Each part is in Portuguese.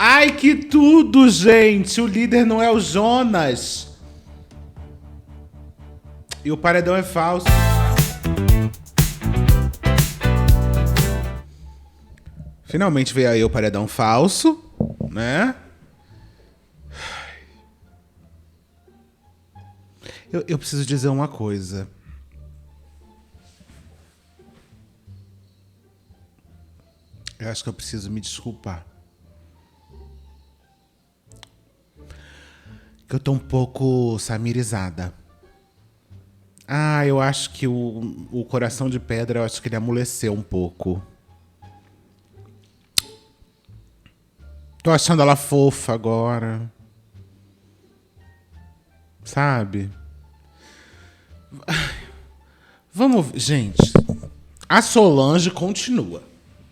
Ai, que tudo, gente! O líder não é o Jonas. E o paredão é falso. Finalmente veio aí o paredão falso, né? Eu preciso dizer uma coisa. Eu acho que eu preciso me desculpar. Que eu tô um pouco samirizada. Ah, eu acho que o coração de pedra, eu acho que ele amoleceu um pouco. Tô achando ela fofa agora. Sabe? Vamos, gente. A Solange continua.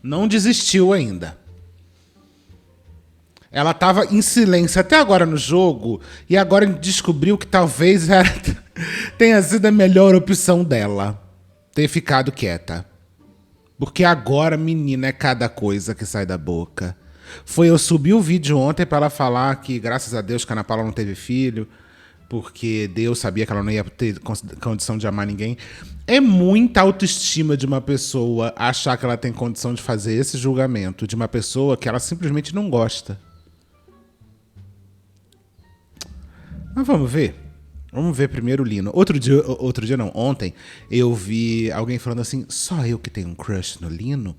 Não desistiu ainda. Ela tava em silêncio até agora no jogo e agora descobriu que talvez tenha sido a melhor opção dela ter ficado quieta. Porque agora, menina, é cada coisa que sai da boca. Eu subi o vídeo ontem pra ela falar que, graças a Deus, que a Ana Paula não teve filho, porque Deus sabia que ela não ia ter condição de amar ninguém. É muita autoestima de uma pessoa achar que ela tem condição de fazer esse julgamento de uma pessoa que ela simplesmente não gosta. Mas vamos ver. Vamos ver primeiro o Lino. Outro dia não, ontem, eu vi alguém falando assim, só eu que tenho um crush no Lino?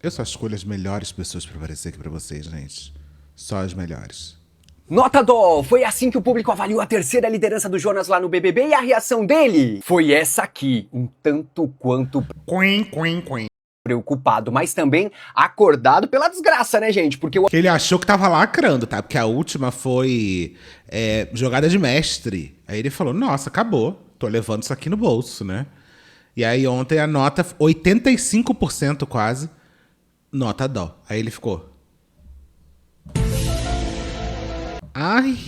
Eu só escolho as melhores pessoas pra aparecer aqui pra vocês, gente. Só as melhores. Nota Dó! Foi assim que o público avaliou a terceira liderança do Jonas lá no BBB e a reação dele foi essa aqui, um tanto quanto preocupado, mas também acordado pela desgraça, né, gente? Porque ele achou que tava lacrando, tá? Porque a última foi jogada de mestre. Aí ele falou, nossa, acabou. Tô levando isso aqui no bolso, né? E aí ontem a nota, 85% quase, nota Dó. Aí ele ficou... Ai,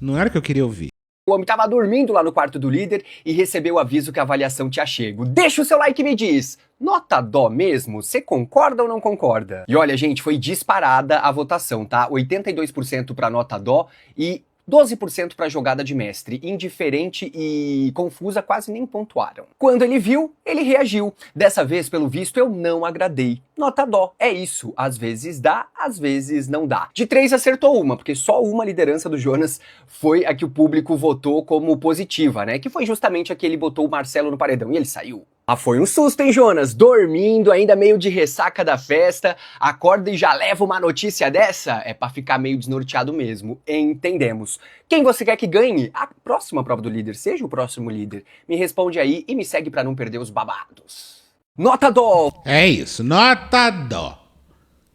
não era o que eu queria ouvir. O homem tava dormindo lá no quarto do líder e recebeu o aviso que a avaliação tinha chego. Deixa o seu like e me diz, nota Dó mesmo? Você concorda ou não concorda? E olha, gente, foi disparada a votação, tá? 82% pra nota Dó e 12% para jogada de mestre, indiferente e confusa, quase nem pontuaram. Quando ele viu, ele reagiu. Dessa vez, pelo visto, eu não agradei. Nota Dó, é isso. Às vezes dá, às vezes não dá. De 3 acertou uma, porque só uma liderança do Jonas foi a que o público votou como positiva, né? Que foi justamente a que ele botou o Marcelo no paredão e ele saiu. Ah, foi um susto, hein, Jonas? Dormindo, ainda meio de ressaca da festa, acorda e já leva uma notícia dessa? É pra ficar meio desnorteado mesmo, entendemos. Quem você quer que ganhe a próxima prova do líder, seja o próximo líder? Me responde aí e me segue pra não perder os babados. Nota Dó! É isso, nota Dó.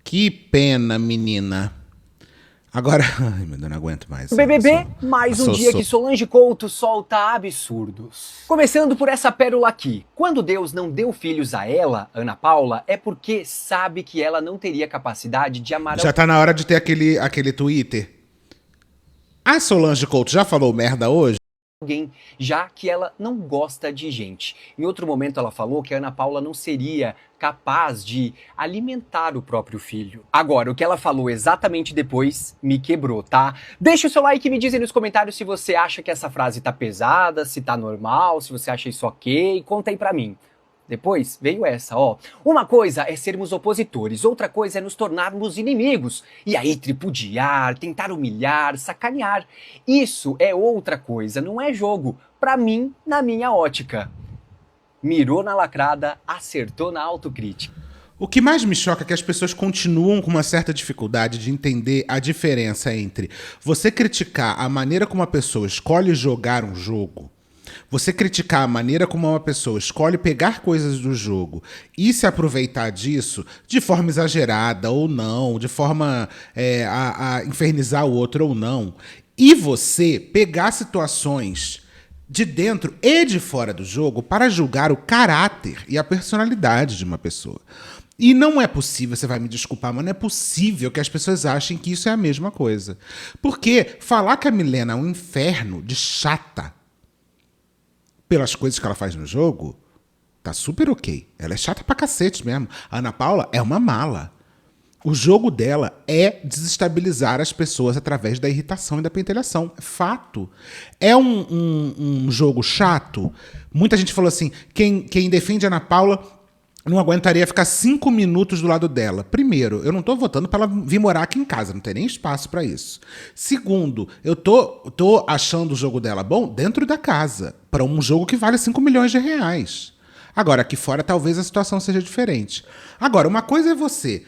Que pena, menina. Agora, ai meu Deus, não aguento mais. BBB, mais um dia que Solange Couto solta absurdos. Começando por essa pérola aqui. Quando Deus não deu filhos a ela, Ana Paula, é porque sabe que ela não teria capacidade de amar... Já tá na hora de ter aquele Twitter. A Solange Couto já falou merda hoje? Alguém, já que ela não gosta de gente. Em outro momento ela falou que a Ana Paula não seria capaz de alimentar o próprio filho. Agora, o que ela falou exatamente depois me quebrou, tá? Deixa o seu like e me diz aí nos comentários se você acha que essa frase tá pesada, se tá normal, se você acha isso ok, conta aí pra mim. Depois veio essa, ó. Uma coisa é sermos opositores, outra coisa é nos tornarmos inimigos. E aí tripudiar, tentar humilhar, sacanear. Isso é outra coisa, não é jogo. Pra mim, na minha ótica. Mirou na lacrada, acertou na autocrítica. O que mais me choca é que as pessoas continuam com uma certa dificuldade de entender a diferença entre você criticar a maneira como a pessoa escolhe jogar um jogo, você criticar a maneira como uma pessoa escolhe pegar coisas do jogo e se aproveitar disso de forma exagerada ou não, de forma a infernizar o outro ou não, e você pegar situações de dentro e de fora do jogo para julgar o caráter e a personalidade de uma pessoa. E não é possível, você vai me desculpar, mas não é possível que as pessoas achem que isso é a mesma coisa. Porque falar que a Milena é um inferno de chata pelas coisas que ela faz no jogo, tá super ok. Ela é chata pra cacete mesmo. A Ana Paula é uma mala. O jogo dela é desestabilizar as pessoas através da irritação e da pentelhação. É fato. É um jogo chato. Muita gente falou assim, quem defende a Ana Paula não aguentaria ficar 5 minutos do lado dela. Primeiro, eu não tô votando pra ela vir morar aqui em casa, não tem nem espaço pra isso. Segundo, eu tô achando o jogo dela bom dentro da casa, pra um jogo que vale 5 milhões de reais. Agora, aqui fora talvez a situação seja diferente. Agora, uma coisa é você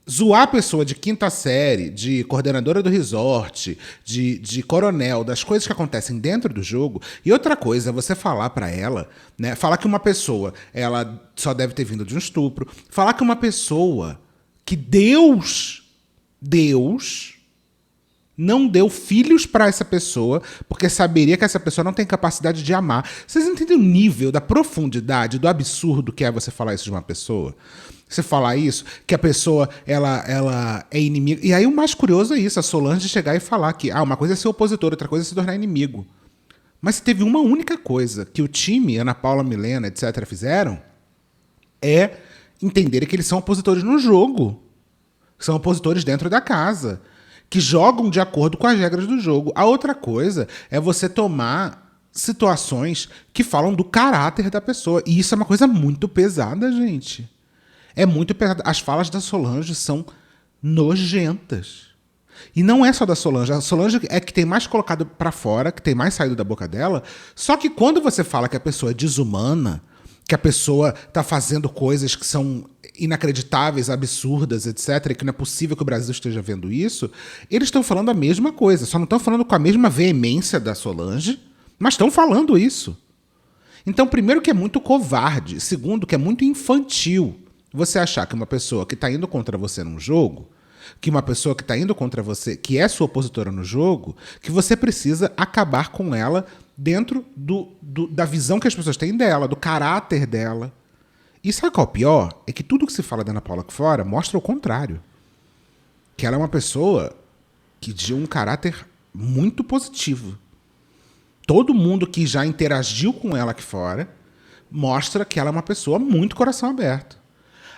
zoar a pessoa de quinta série, de coordenadora do resort, de coronel, das coisas que acontecem dentro do jogo. E outra coisa é você falar pra ela, né? Falar que uma pessoa, ela só deve ter vindo de um estupro. Falar que uma pessoa que Deus não deu filhos pra essa pessoa, porque saberia que essa pessoa não tem capacidade de amar. Vocês entendem o nível da profundidade, do absurdo que é você falar isso de uma pessoa? Você falar isso, que a pessoa ela é inimiga. E aí o mais curioso é isso, a Solange chegar e falar que uma coisa é ser opositor, outra coisa é se tornar inimigo. Mas teve uma única coisa que o time, Ana Paula, Milena, etc., fizeram, é entenderem que eles são opositores no jogo. São opositores dentro da casa, que jogam de acordo com as regras do jogo. A outra coisa é você tomar situações que falam do caráter da pessoa. E isso é uma coisa muito pesada, gente. É muito pesado. As falas da Solange são nojentas. E não é só da Solange. A Solange é que tem mais colocado pra fora, que tem mais saído da boca dela. Só que quando você fala que a pessoa é desumana, que a pessoa tá fazendo coisas que são inacreditáveis, absurdas, etc., e que não é possível que o Brasil esteja vendo isso, eles estão falando a mesma coisa. Só não estão falando com a mesma veemência da Solange, mas estão falando isso. Então, primeiro, que é muito covarde. Segundo, que é muito infantil. Você achar que uma pessoa que está indo contra você num jogo, que uma pessoa que está indo contra você, que é sua opositora no jogo, que você precisa acabar com ela dentro da visão que as pessoas têm dela, do caráter dela. E sabe qual é o pior? É que tudo que se fala da Ana Paula aqui fora mostra o contrário. Que ela é uma pessoa que de um caráter muito positivo. Todo mundo que já interagiu com ela aqui fora mostra que ela é uma pessoa muito coração aberto.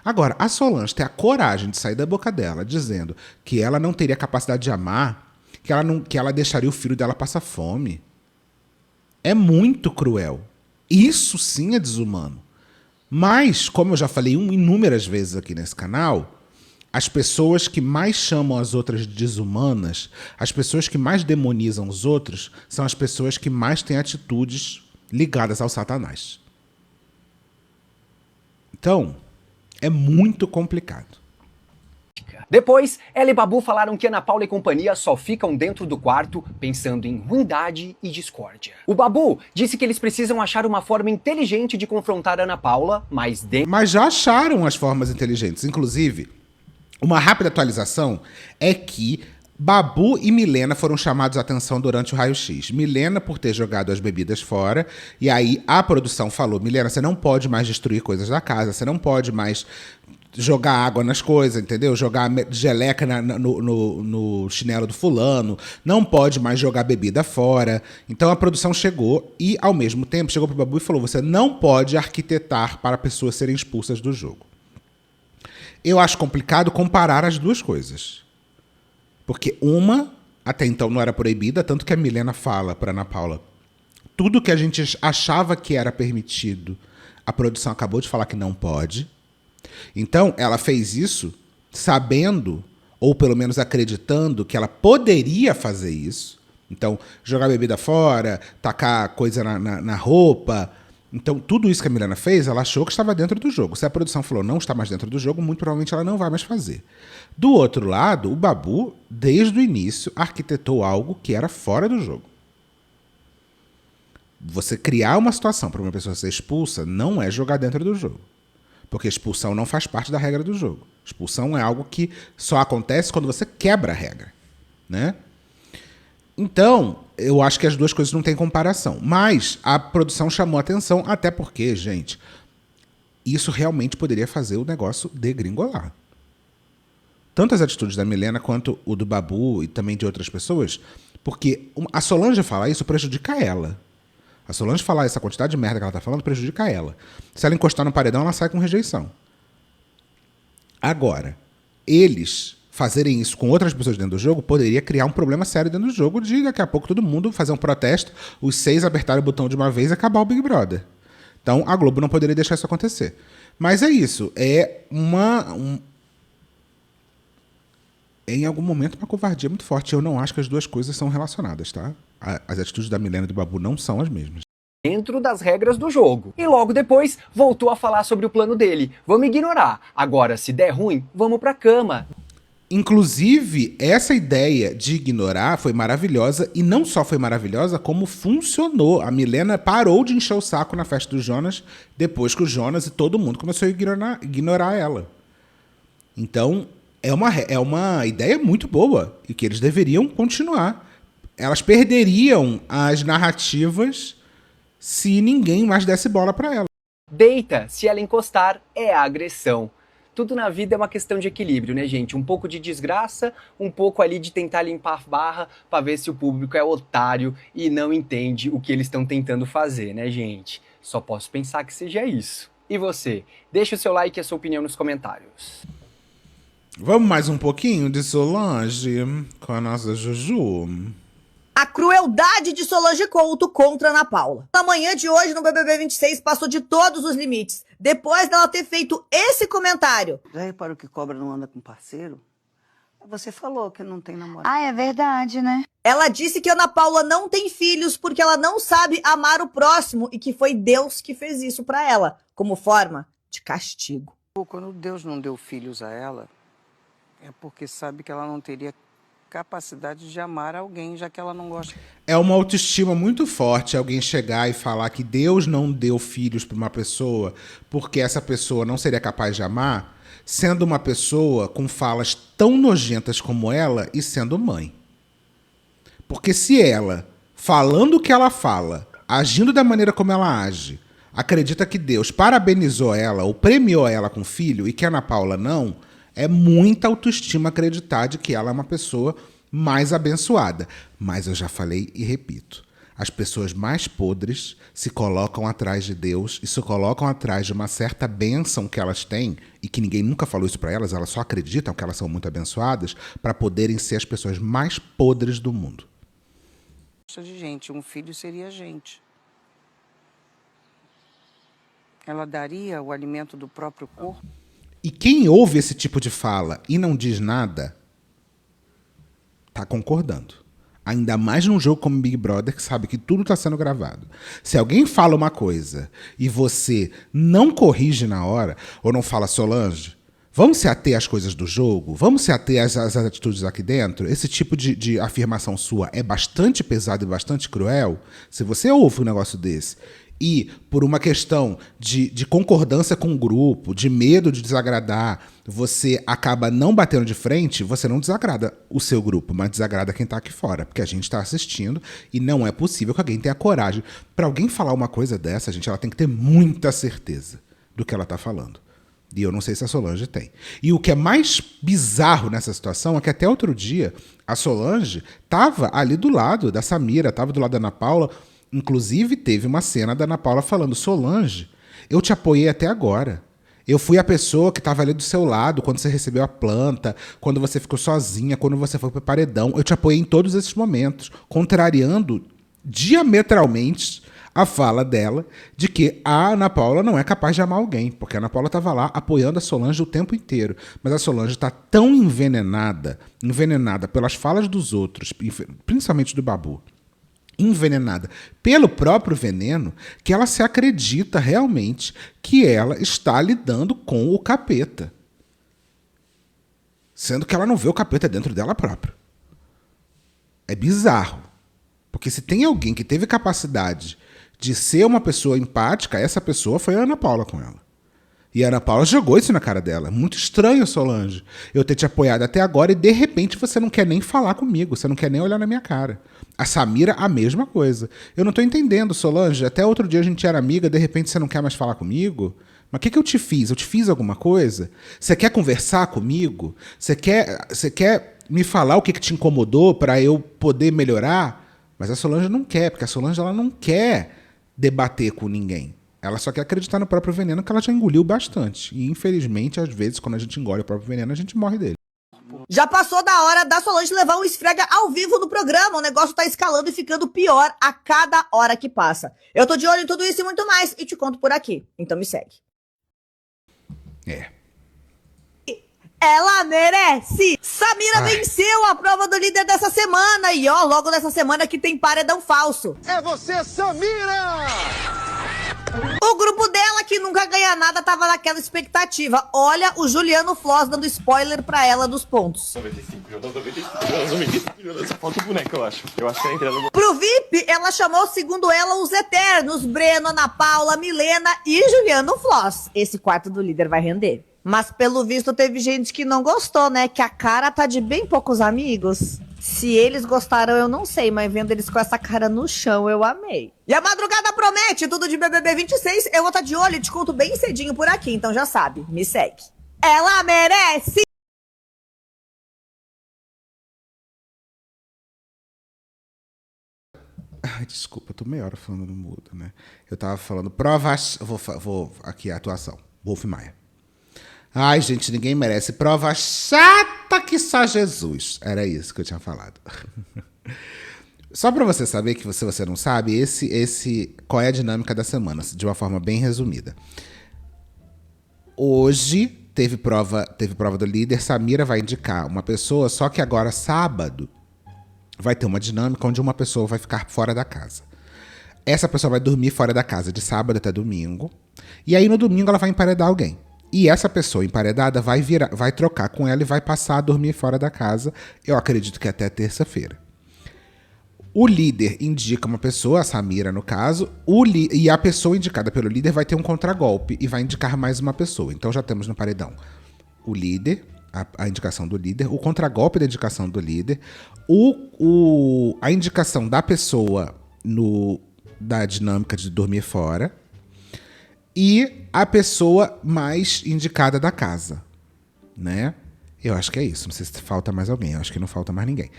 Agora, a Solange ter a coragem de sair da boca dela dizendo que ela não teria capacidade de amar, que ela deixaria o filho dela passar fome, é muito cruel. Isso sim é desumano. Mas, como eu já falei inúmeras vezes aqui nesse canal, as pessoas que mais chamam as outras de desumanas, as pessoas que mais demonizam os outros, são as pessoas que mais têm atitudes ligadas ao Satanás. Então, é muito complicado. Depois, ela e Babu falaram que Ana Paula e companhia só ficam dentro do quarto pensando em ruindade e discórdia. O Babu disse que eles precisam achar uma forma inteligente de confrontar Ana Paula, mas já acharam as formas inteligentes. Inclusive, uma rápida atualização é que Babu e Milena foram chamados a atenção durante o raio-x. Milena por ter jogado as bebidas fora, e aí a produção falou, Milena, você não pode mais destruir coisas da casa, você não pode mais jogar água nas coisas, entendeu? Jogar geleca no chinelo do fulano, não pode mais jogar bebida fora. Então a produção chegou e, ao mesmo tempo, chegou pro Babu e falou, você não pode arquitetar para pessoas serem expulsas do jogo. Eu acho complicado comparar as duas coisas. Porque uma, até então, não era proibida, tanto que a Milena fala para Ana Paula, tudo que a gente achava que era permitido, a produção acabou de falar que não pode. Então, ela fez isso sabendo, ou pelo menos acreditando, que ela poderia fazer isso. Então, jogar bebida fora, tacar coisa na roupa. Então, tudo isso que a Milena fez, ela achou que estava dentro do jogo. Se a produção falou não está mais dentro do jogo, muito provavelmente ela não vai mais fazer. Do outro lado, o Babu, desde o início, arquitetou algo que era fora do jogo. Você criar uma situação para uma pessoa ser expulsa não é jogar dentro do jogo. Porque expulsão não faz parte da regra do jogo. Expulsão é algo que só acontece quando você quebra a regra, né? Então, eu acho que as duas coisas não têm comparação. Mas a produção chamou atenção, até porque, gente, isso realmente poderia fazer o negócio degringolar. Tanto as atitudes da Milena quanto o do Babu e também de outras pessoas, porque a Solange falar isso prejudica ela. A Solange falar essa quantidade de merda que ela tá falando prejudica ela. Se ela encostar no paredão, ela sai com rejeição. Agora, eles fazerem isso com outras pessoas dentro do jogo poderia criar um problema sério dentro do jogo de daqui a pouco todo mundo fazer um protesto, os 6 apertarem o botão de uma vez e acabar o Big Brother. Então a Globo não poderia deixar isso acontecer. Mas é isso, em algum momento uma covardia muito forte. Eu não acho que as duas coisas são relacionadas, tá? As atitudes da Milena e do Babu não são as mesmas. Dentro das regras do jogo. E logo depois, voltou a falar sobre o plano dele. Vamos ignorar. Agora, se der ruim, vamos pra cama. Inclusive, essa ideia de ignorar foi maravilhosa, e não só foi maravilhosa, como funcionou. A Milena parou de encher o saco na festa do Jonas, depois que o Jonas e todo mundo começou a ignorar ela. Então, é uma ideia muito boa, e que eles deveriam continuar. Elas perderiam as narrativas se ninguém mais desse bola pra ela. Deita, se ela encostar, é agressão. Tudo na vida é uma questão de equilíbrio, né, gente? Um pouco de desgraça, um pouco ali de tentar limpar a barra pra ver se o público é otário e não entende o que eles estão tentando fazer, né, gente? Só posso pensar que seja isso. E você? Deixa o seu like e a sua opinião nos comentários. Vamos mais um pouquinho de Solange com a nossa Juju? A crueldade de Solange Couto contra Ana Paula. Na manhã de hoje, no BBB 26, passou de todos os limites. Depois dela ter feito esse comentário. Já reparou que cobra não anda com parceiro? Você falou que não tem namorado. Ah, é verdade, né? Ela disse que Ana Paula não tem filhos porque ela não sabe amar o próximo e que foi Deus que fez isso pra ela, como forma de castigo. Quando Deus não deu filhos a ela, é porque sabe que ela não teria capacidade de amar alguém, já que ela não gosta. É uma autoestima muito forte alguém chegar e falar que Deus não deu filhos para uma pessoa porque essa pessoa não seria capaz de amar, sendo uma pessoa com falas tão nojentas como ela e sendo mãe. Porque se ela, falando o que ela fala, agindo da maneira como ela age, acredita que Deus parabenizou ela ou premiou ela com filho e que a Ana Paula não, é muita autoestima acreditar de que ela é uma pessoa mais abençoada. Mas eu já falei e repito. As pessoas mais podres se colocam atrás de Deus e se colocam atrás de uma certa bênção que elas têm e que ninguém nunca falou isso para elas, elas só acreditam que elas são muito abençoadas para poderem ser as pessoas mais podres do mundo. De gente, um filho seria gente. Ela daria o alimento do próprio corpo? E quem ouve esse tipo de fala e não diz nada, tá concordando. Ainda mais num jogo como Big Brother, que sabe que tudo está sendo gravado. Se alguém fala uma coisa e você não corrige na hora, ou não fala, Solange, vamos se ater às coisas do jogo? Vamos se ater às atitudes aqui dentro? Esse tipo de afirmação sua é bastante pesado e bastante cruel. Se você ouve um negócio desse e, por uma questão de concordância com o grupo, de medo de desagradar, você acaba não batendo de frente, você não desagrada o seu grupo, mas desagrada quem está aqui fora. Porque a gente está assistindo e não é possível que alguém tenha coragem. Para alguém falar uma coisa dessa, gente, ela tem que ter muita certeza do que ela está falando. E eu não sei se a Solange tem. E o que é mais bizarro nessa situação é que até outro dia a Solange estava ali do lado da Samira, estava do lado da Ana Paula. Inclusive, teve uma cena da Ana Paula falando, Solange, eu te apoiei até agora. Eu fui a pessoa que estava ali do seu lado quando você recebeu a planta, quando você ficou sozinha, quando você foi pro paredão. Eu te apoiei em todos esses momentos, contrariando diametralmente a fala dela de que a Ana Paula não é capaz de amar alguém, porque a Ana Paula estava lá apoiando a Solange o tempo inteiro. Mas a Solange está tão envenenada pelas falas dos outros, principalmente do Babu, envenenada pelo próprio veneno, que ela se acredita realmente que ela está lidando com o capeta. Sendo que ela não vê o capeta dentro dela própria. É bizarro. Porque se tem alguém que teve capacidade de ser uma pessoa empática, essa pessoa foi a Ana Paula com ela. E a Ana Paula jogou isso na cara dela. Muito estranho, Solange. Eu ter te apoiado até agora e de repente você não quer nem falar comigo, você não quer nem olhar na minha cara. A Samira, a mesma coisa. Eu não tô entendendo, Solange. Até outro dia a gente era amiga, de repente você não quer mais falar comigo? Mas o que eu te fiz? Eu te fiz alguma coisa? Você quer conversar comigo? Você quer me falar o que te incomodou para eu poder melhorar? Mas a Solange não quer, porque a Solange ela não quer debater com ninguém. Ela só quer acreditar no próprio veneno que ela já engoliu bastante. E, infelizmente, às vezes, quando a gente engole o próprio veneno, a gente morre dele. corpo. Já passou da hora da Solange levar um esfrega ao vivo no programa. O negócio tá escalando e ficando pior a cada hora que passa. Eu tô de olho em tudo isso e muito mais e te conto por aqui. Então me segue. Ela merece! Samira venceu a prova do líder dessa semana. E ó, logo nessa semana que tem paredão falso. É você, Samira! O grupo dela, que nunca ganha nada, tava naquela expectativa. Olha o Juliano Floss dando spoiler pra ela dos pontos. 95, Jonas. Só falta o boneco, eu acho. Eu acho que é a entrada do... Pro VIP, ela chamou, segundo ela, os Eternos. Breno, Ana Paula, Milena e Juliano Floss. Esse quarto do líder vai render. Mas pelo visto teve gente que não gostou, né? Que a cara tá de bem poucos amigos. Se eles gostaram, eu não sei, mas vendo eles com essa cara no chão, eu amei. E a madrugada promete, tudo de BBB 26. Eu vou estar de olho e te conto bem cedinho por aqui, então já sabe, me segue. Ela merece! Ai, desculpa, eu tô meia hora falando no mudo, né? Eu tava falando provas... Vou aqui a atuação. Wolf Maia. Ai, gente, ninguém merece. Prova chata que só Jesus. Era isso que eu tinha falado. Só pra você saber que se você não sabe, qual é a dinâmica da semana, de uma forma bem resumida. Hoje teve prova do líder, Samira vai indicar uma pessoa, só que agora, sábado, vai ter uma dinâmica onde uma pessoa vai ficar fora da casa. Essa pessoa vai dormir fora da casa de sábado até domingo. E aí no domingo ela vai emparedar alguém. E essa pessoa emparedada vai trocar com ela e vai passar a dormir fora da casa. Eu acredito que até terça-feira. O líder indica uma pessoa, a Samira no caso, e a pessoa indicada pelo líder vai ter um contragolpe e vai indicar mais uma pessoa. Então já temos no paredão o líder, a indicação do líder, o contragolpe da indicação do líder, a indicação da pessoa da dinâmica de dormir fora e a pessoa mais indicada da casa, né? Eu acho que é isso. Não sei se falta mais alguém. Eu acho que não falta mais ninguém.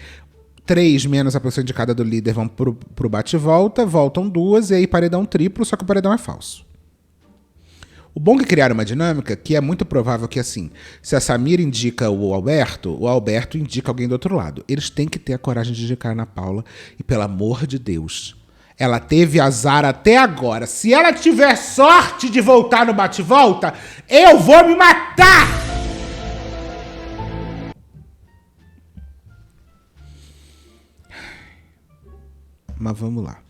3 menos a pessoa indicada do líder vão pro bate-volta, voltam 2 e aí paredão triplo, só que o paredão é falso. O bom é que criaram uma dinâmica que é muito provável que, assim, se a Samira indica o Alberto indica alguém do outro lado. Eles têm que ter a coragem de indicar a Ana Paula e, pelo amor de Deus, ela teve azar até agora. Se ela tiver sorte de voltar no bate-volta, eu vou me matar! Mas vamos lá.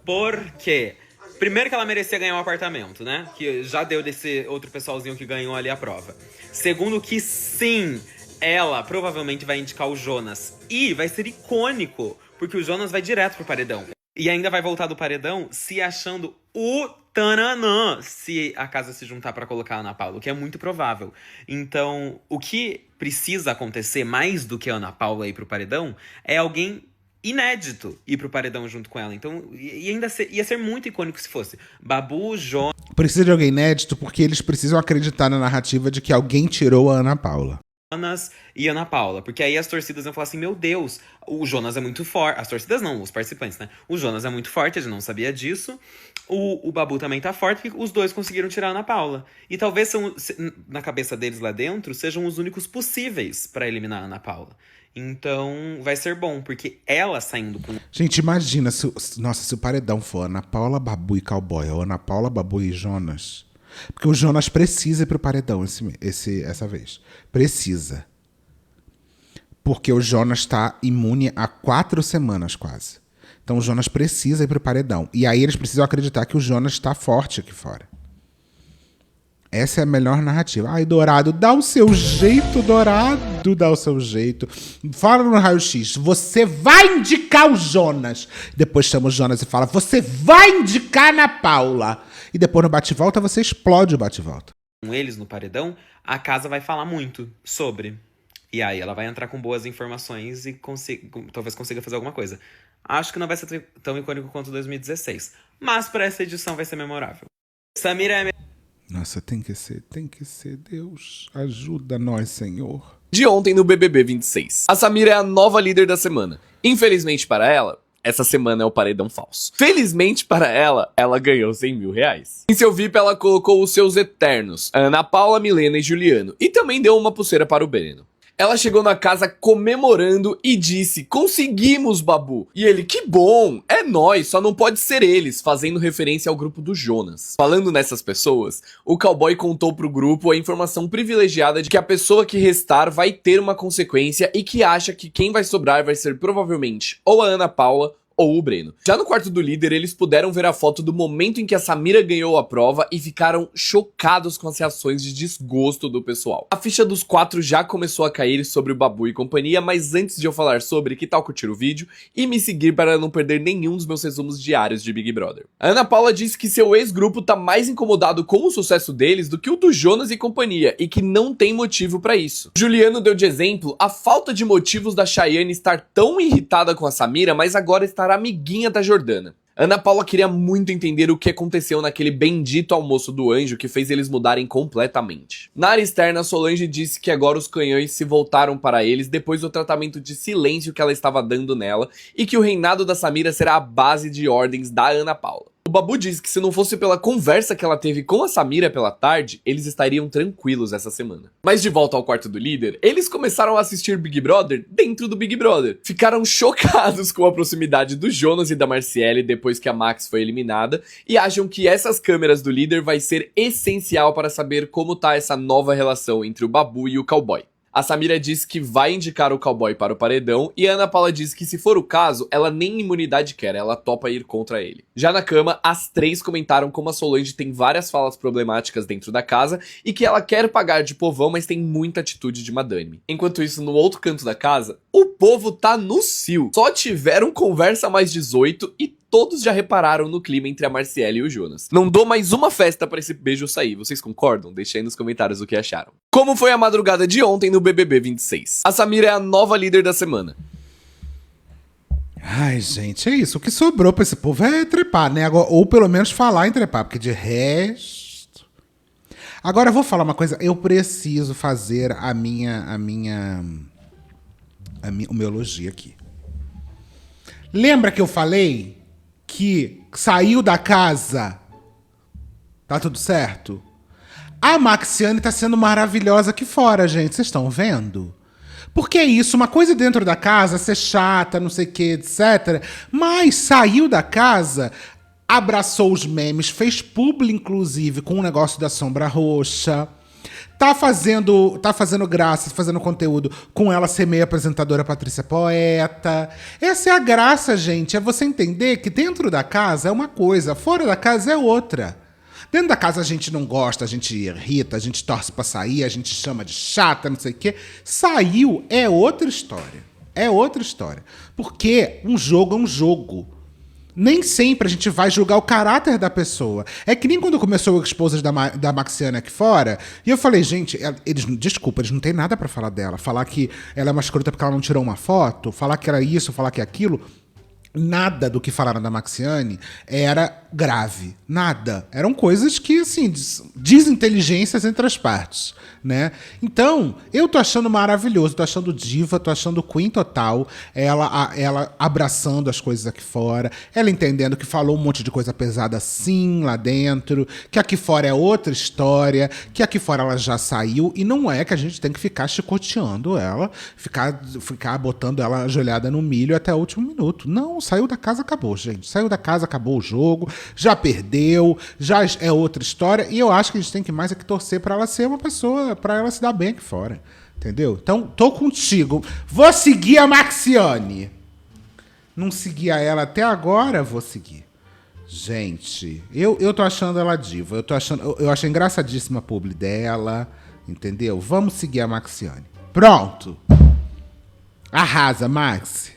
Por quê? Primeiro que ela merecia ganhar um apartamento, né? Que já deu desse outro pessoalzinho que ganhou ali a prova. Segundo que sim, ela provavelmente vai indicar o Jonas. E vai ser icônico, porque o Jonas vai direto pro paredão. E ainda vai voltar do paredão se achando o tananã, se a casa se juntar pra colocar a Ana Paula, o que é muito provável. Então, o que precisa acontecer mais do que a Ana Paula ir pro paredão é alguém inédito ir pro paredão junto com ela. Então, ia ser muito icônico se fosse Babu, Jonas... Precisa de alguém inédito porque eles precisam acreditar na narrativa de que alguém tirou a Ana Paula. E Ana Paula, porque aí as torcidas vão falar assim, meu Deus, o Jonas é muito forte, as torcidas não, os participantes, né, o Jonas é muito forte, a gente não sabia disso, o Babu também tá forte, porque os dois conseguiram tirar a Ana Paula, e talvez na cabeça deles lá dentro, sejam os únicos possíveis pra eliminar a Ana Paula. Então, vai ser bom, porque ela saindo com... Gente, imagina, se o paredão for Ana Paula, Babu e Cowboy, ou Ana Paula, Babu e Jonas... Porque o Jonas precisa ir pro paredão essa vez. Precisa. Porque o Jonas tá imune há 4 semanas quase. Então o Jonas precisa ir pro paredão. E aí eles precisam acreditar que o Jonas tá forte aqui fora. Essa é a melhor narrativa. Ai, Dourado, dá o seu jeito, Dourado, dá o seu jeito. Fala no raio-x, você vai indicar o Jonas. Depois chama o Jonas e fala, você vai indicar a Ana Paula. E depois no bate-volta você explode o bate-volta. Com eles no paredão, a casa vai falar muito sobre. E aí ela vai entrar com boas informações e talvez consiga fazer alguma coisa. Acho que não vai ser tão icônico quanto 2016. Mas para essa edição vai ser memorável. Samira é... Nossa, tem que ser, Deus, ajuda nós, Senhor. De ontem no BBB 26. A Samira é a nova líder da semana. Infelizmente para ela, essa semana é o paredão falso. Felizmente para ela, ela ganhou 100 mil reais. Em seu VIP ela colocou os seus eternos, Ana Paula, Milena e Juliano. E também deu uma pulseira para o Breno. Ela chegou na casa comemorando e disse: "Conseguimos, Babu!" E ele: "Que bom, é nóis, só não pode ser eles", fazendo referência ao grupo do Jonas. Falando nessas pessoas, o cowboy contou pro grupo a informação privilegiada de que a pessoa que restar vai ter uma consequência e que acha que quem vai sobrar vai ser provavelmente ou a Ana Paula ou o Breno. Já no quarto do líder, eles puderam ver a foto do momento em que a Samira ganhou a prova e ficaram chocados com as reações de desgosto do pessoal. A ficha dos 4 já começou a cair sobre o Babu e companhia, mas antes de eu falar sobre, que tal curtir o vídeo e me seguir para não perder nenhum dos meus resumos diários de Big Brother. A Ana Paula disse que seu ex-grupo tá mais incomodado com o sucesso deles do que o do Jonas e companhia, e que não tem motivo pra isso. Juliano deu de exemplo a falta de motivos da Chayane estar tão irritada com a Samira, mas agora está amiguinha da Jordana. Ana Paula queria muito entender o que aconteceu naquele bendito almoço do anjo que fez eles mudarem completamente. Na área externa, Solange disse que agora os canhões se voltaram para eles depois do tratamento de silêncio que ela estava dando nela e que o reinado da Samira será a base de ordens da Ana Paula. O Babu disse que se não fosse pela conversa que ela teve com a Samira pela tarde, eles estariam tranquilos essa semana. Mas de volta ao quarto do líder, eles começaram a assistir Big Brother dentro do Big Brother. Ficaram chocados com a proximidade do Jonas e da Marciele depois que a Max foi eliminada e acham que essas câmeras do líder vai ser essencial para saber como tá essa nova relação entre o Babu e o cowboy. A Samira disse que vai indicar o cowboy para o paredão e a Ana Paula disse que se for o caso, ela nem imunidade quer, ela topa ir contra ele. Já na cama, as 3 comentaram como a Solange tem várias falas problemáticas dentro da casa e que ela quer pagar de povão, mas tem muita atitude de madame. Enquanto isso, no outro canto da casa, o povo tá no cio. Só tiveram conversa mais 18 e todos já repararam no clima entre a Marciele e o Jonas. Não dou mais uma festa pra esse beijo sair, vocês concordam? Deixem aí nos comentários o que acharam. Como foi a madrugada de ontem no BBB 26? A Samira é a nova líder da semana. Ai, gente, é isso. O que sobrou pra esse povo é trepar, né? Agora, ou pelo menos falar em trepar, porque de resto... Agora eu vou falar uma coisa. Eu preciso fazer o meu elogio aqui. Lembra que eu falei que saiu da casa, tá tudo certo? A Maxiane tá sendo maravilhosa aqui fora, gente. Vocês estão vendo? Porque é isso, uma coisa dentro da casa, ser chata, não sei o que, etc. Mas saiu da casa, abraçou os memes, fez publi, inclusive, com o negócio da sombra roxa. Tá fazendo graça, fazendo conteúdo com ela ser meio apresentadora Patrícia Poeta. Essa é a graça, gente. É você entender que dentro da casa é uma coisa, fora da casa é outra. Dentro da casa a gente não gosta, a gente irrita, a gente torce pra sair, a gente chama de chata, não sei o quê. Saiu é outra história. É outra história. Porque um jogo é um jogo. Nem sempre a gente vai julgar o caráter da pessoa. É que nem quando começou o Exposed da Maxiane aqui fora, e eu falei, gente, eles não tem nada pra falar dela. Falar que ela é uma escrota porque ela não tirou uma foto, falar que era isso, falar que é aquilo. Nada do que falaram da Maxiane era grave. Nada. Eram coisas que, assim, desinteligências entre as partes, né? Então, eu tô achando maravilhoso, tô achando diva, tô achando queen total, ela abraçando as coisas aqui fora, ela entendendo que falou um monte de coisa pesada sim lá dentro, que aqui fora é outra história, que aqui fora ela já saiu, e não é que a gente tem que ficar chicoteando ela, ficar botando ela ajoelhada no milho até o último minuto. Não, saiu da casa, acabou, gente. Saiu da casa, acabou o jogo, já perdeu, já é outra história, e eu acho que a gente tem que mais é que torcer pra ela ser uma pessoa, pra ela se dar bem aqui fora, entendeu? Então, tô contigo. Vou seguir a Maxiane. Não seguia ela até agora, vou seguir. Gente, eu tô achando ela diva, eu achei engraçadíssima a publi dela, entendeu? Vamos seguir a Maxiane. Pronto. Arrasa, Maxi.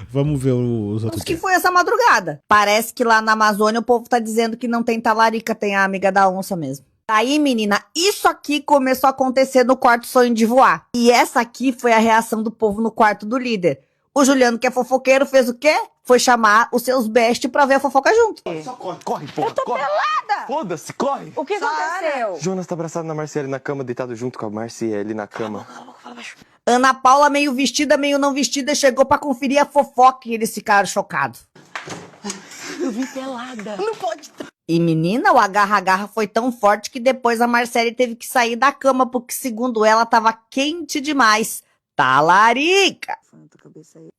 Vamos ver os outros. O que foi essa madrugada? Parece que lá na Amazônia o povo tá dizendo que não tem talarica, tem a amiga da onça mesmo. Aí, menina, isso aqui começou a acontecer no quarto Sonho de Voar. E essa aqui foi a reação do povo no quarto do líder. O Juliano, que é fofoqueiro, fez o quê? Foi chamar os seus best pra ver a fofoca junto. Só corre, porra. Eu tô pelada! Foda-se, corre. O que aconteceu? Jonas tá abraçado na Marciele na cama, deitado junto com a Marciele na cama. Fala baixo. Ana Paula, meio vestida, meio não vestida, chegou pra conferir a fofoca e eles ficaram chocados. Eu vim pelada. Não pode. E menina, o agarra-agarra foi tão forte que depois a Marcele teve que sair da cama, porque segundo ela tava quente demais. Talarica!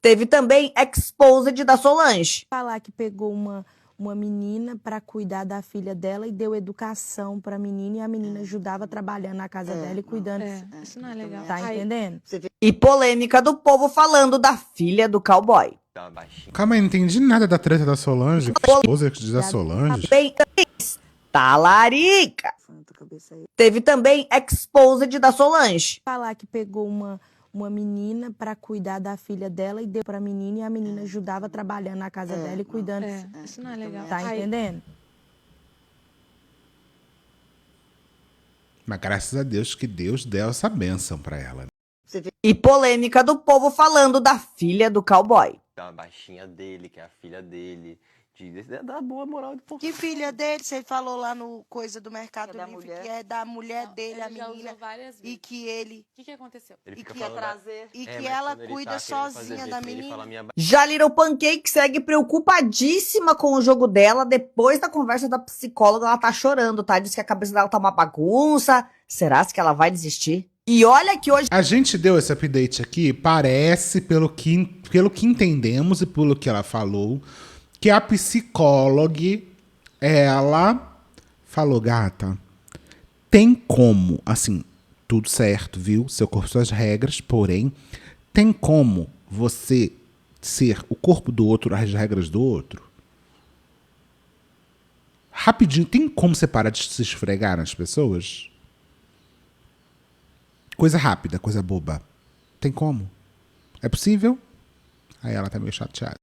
Teve também Exposed da Solange. Falar que pegou uma menina para cuidar da filha dela e deu educação para a menina, e a menina ajudava trabalhando na casa dela e cuidando. Isso não é legal. Tá entendendo? E polêmica do povo falando da filha do cowboy. Calma aí, não entendi nada da treta da Solange. Que esposa da Solange? Bem, talarica! Teve também Exposed da Solange. Falar que pegou uma menina para cuidar da filha dela e deu para a menina, e a menina ajudava trabalhando na casa dela e cuidando. Isso não é legal. Tá entendendo? Mas graças a Deus que Deus deu essa bênção pra ela. E polêmica do povo falando da filha do cowboy. Da baixinha dele, que é a filha dele. Da boa moral de povo. Que filha dele, você falou lá no coisa do Mercado da Livre, mulher. que é da mulher dele, Ele a já menina, usou várias vezes. e que ele... O que aconteceu? Ele E fica que falando trazer. E É, que mas ela quando ele cuida tá querendo fazer sozinha desse, da ele menina. fala, minha Já Little Pancake segue preocupadíssima com o jogo dela. Depois da conversa da psicóloga, ela tá chorando, tá? Diz que a cabeça dela tá uma bagunça. Será que ela vai desistir? E olha que hoje... A gente deu esse update aqui, parece, pelo que entendemos e pelo que ela falou, que a psicóloga, ela falou, gata, tem como, assim, tudo certo, viu? Seu corpo, suas regras, porém, tem como você ser o corpo do outro, as regras do outro? Rapidinho, tem como você parar de se esfregar nas pessoas? Coisa rápida, coisa boba. Tem como? É possível? Aí ela tá meio chateada.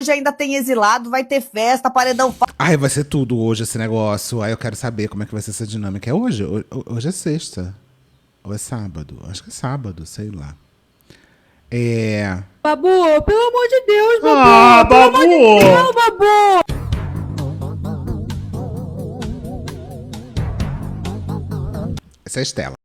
ainda tem exilado, vai ter festa, paredão... Ai, vai ser tudo hoje esse negócio. Aí eu quero saber como é que vai ser essa dinâmica. É hoje? Hoje é sexta. Ou é sábado? Acho que é sábado, sei lá. Babu, pelo amor de Deus, Babu! Ah, Pelo Babu! amor de Deus, Babu! Essa é a Estela.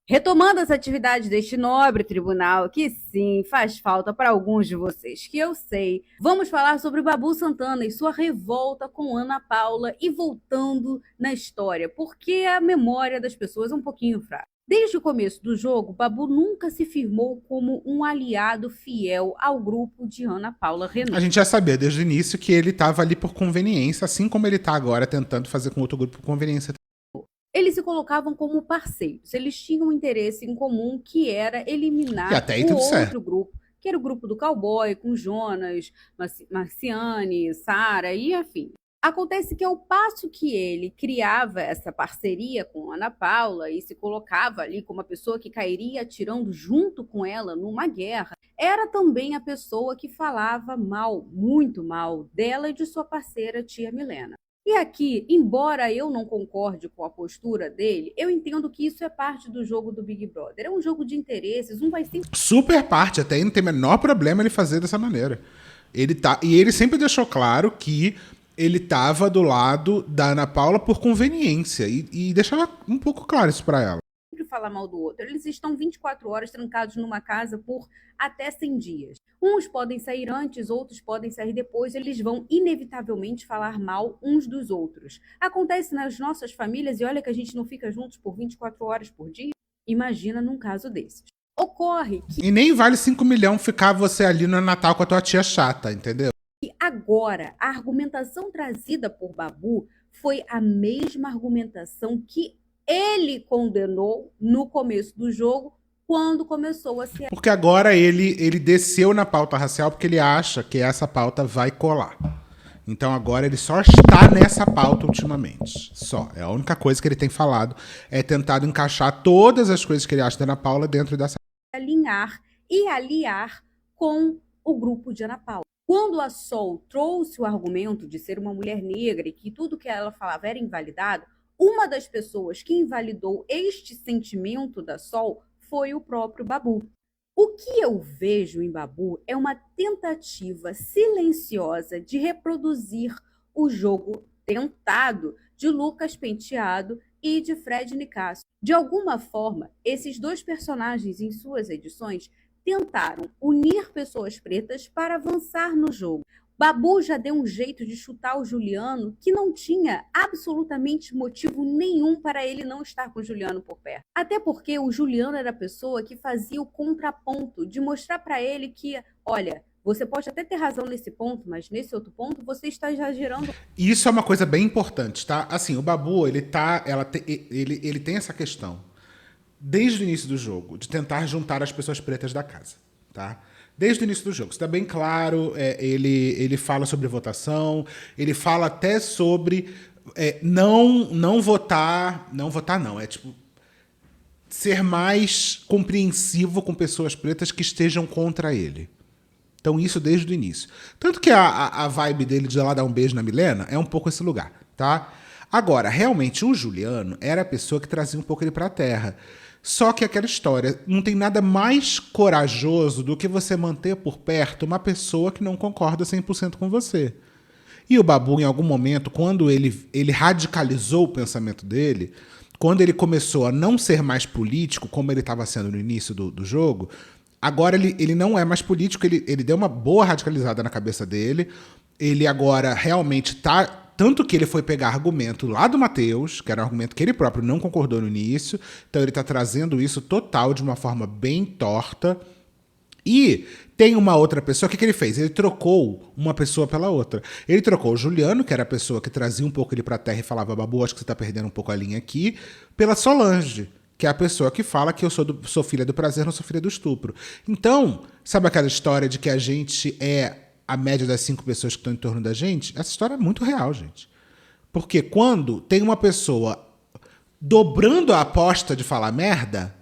Retomando as atividades deste nobre tribunal, que sim, faz falta para alguns de vocês, que eu sei, vamos falar sobre Babu Santana e sua revolta com Ana Paula e voltando na história, porque a memória das pessoas é um pouquinho fraca. Desde o começo do jogo, Babu nunca se firmou como um aliado fiel ao grupo de Ana Paula Renault. A gente já sabia desde o início que ele estava ali por conveniência, assim como ele está agora tentando fazer com outro grupo por conveniência. Eles se colocavam como parceiros, eles tinham um interesse em comum que era eliminar E até aí o tudo outro certo. grupo, que era o grupo do cowboy, com Jonas, Marciane, Sara e afim. Acontece que ao passo que ele criava essa parceria com Ana Paula e se colocava ali como a pessoa que cairia atirando junto com ela numa guerra, era também a pessoa que falava mal, muito mal, dela e de sua parceira tia Milena. E aqui, embora eu não concorde com a postura dele, eu entendo que isso é parte do jogo do Big Brother. É um jogo de interesses, um vai sempre... Super parte, até aí não tem o menor problema ele fazer dessa maneira. E ele sempre deixou claro que ele estava do lado da Ana Paula por conveniência. E deixava um pouco claro isso pra ela. Falar mal do outro. Eles estão 24 horas trancados numa casa por até 100 dias. Uns podem sair antes, outros podem sair depois. Eles vão inevitavelmente falar mal uns dos outros. Acontece nas nossas famílias e olha que a gente não fica juntos por 24 horas por dia. Imagina num caso desses. Ocorre que... E nem vale 5 milhões ficar você ali no Natal com a tua tia chata, entendeu? E agora, a argumentação trazida por Babu foi a mesma argumentação que ele condenou no começo do jogo, quando começou a se... Porque agora ele desceu na pauta racial porque ele acha que essa pauta vai colar. Então agora ele só está nessa pauta ultimamente. Só. É a única coisa que ele tem falado. É tentado encaixar todas as coisas que ele acha da Ana Paula dentro dessa... alinhar e aliar com o grupo de Ana Paula. Quando a Sol trouxe o argumento de ser uma mulher negra e que tudo que ela falava era invalidado, uma das pessoas que invalidou este sentimento da Sol foi o próprio Babu. O que eu vejo em Babu é uma tentativa silenciosa de reproduzir o jogo tentado de Lucas Penteado e de Fred Nicásio. De alguma forma, esses dois personagens em suas edições tentaram unir pessoas pretas para avançar no jogo. Babu já deu um jeito de chutar o Juliano, que não tinha absolutamente motivo nenhum para ele não estar com o Juliano por perto. Até porque o Juliano era a pessoa que fazia o contraponto, de mostrar para ele que, olha, você pode até ter razão nesse ponto, mas nesse outro ponto você está exagerando. E isso é uma coisa bem importante, tá? Assim, o Babu, ele tem essa questão, desde o início do jogo, de tentar juntar as pessoas pretas da casa, tá? Desde o início do jogo. Isso está bem claro, ele fala sobre votação, ele fala até sobre não votar, tipo, ser mais compreensivo com pessoas pretas que estejam contra ele. Então isso desde o início. Tanto que a vibe dele de ir lá dar um beijo na Milena é um pouco esse lugar, tá? Agora, realmente, o Juliano era a pessoa que trazia um pouco ele pra terra. Só que aquela história, não tem nada mais corajoso do que você manter por perto uma pessoa que não concorda 100% com você. E o Babu, em algum momento, quando ele radicalizou o pensamento dele, quando ele começou a não ser mais político, como ele estava sendo no início do jogo, agora ele não é mais político, ele deu uma boa radicalizada na cabeça dele, ele agora realmente tá... Tanto que ele foi pegar argumento lá do Matheus, que era um argumento que ele próprio não concordou no início, então ele tá trazendo isso total de uma forma bem torta. E tem uma outra pessoa, o que ele fez? Ele trocou uma pessoa pela outra. Ele trocou o Juliano, que era a pessoa que trazia um pouco ele pra terra e falava, Babu, acho que você tá perdendo um pouco a linha aqui, pela Solange, que é a pessoa que fala que eu sou filha do prazer, não sou filha do estupro. Então, sabe aquela história de que a gente é a média das 5 pessoas que estão em torno da gente? Essa história é muito real, gente. Porque quando tem uma pessoa dobrando a aposta de falar merda,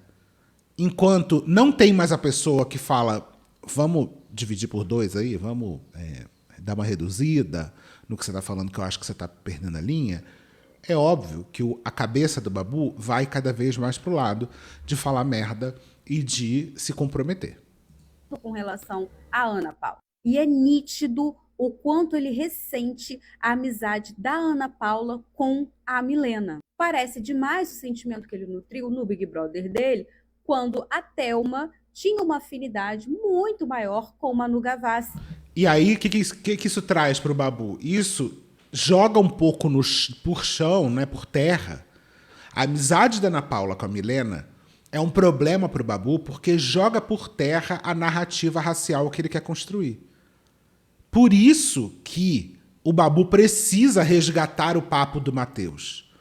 enquanto não tem mais a pessoa que fala, vamos dividir por 2 aí, vamos dar uma reduzida no que você está falando, que eu acho que você está perdendo a linha, é óbvio que a cabeça do Babu vai cada vez mais pro lado de falar merda e de se comprometer. Com relação a Ana Paula. E é nítido o quanto ele ressente a amizade da Ana Paula com a Milena. Parece demais o sentimento que ele nutriu no Big Brother dele, quando a Thelma tinha uma afinidade muito maior com Manu Gavassi. E aí, o que isso traz pro Babu? Isso joga um pouco por chão, né, por terra. A amizade da Ana Paula com a Milena é um problema pro Babu, porque joga por terra a narrativa racial que ele quer construir. Por isso que o Babu precisa resgatar o papo do Matheus.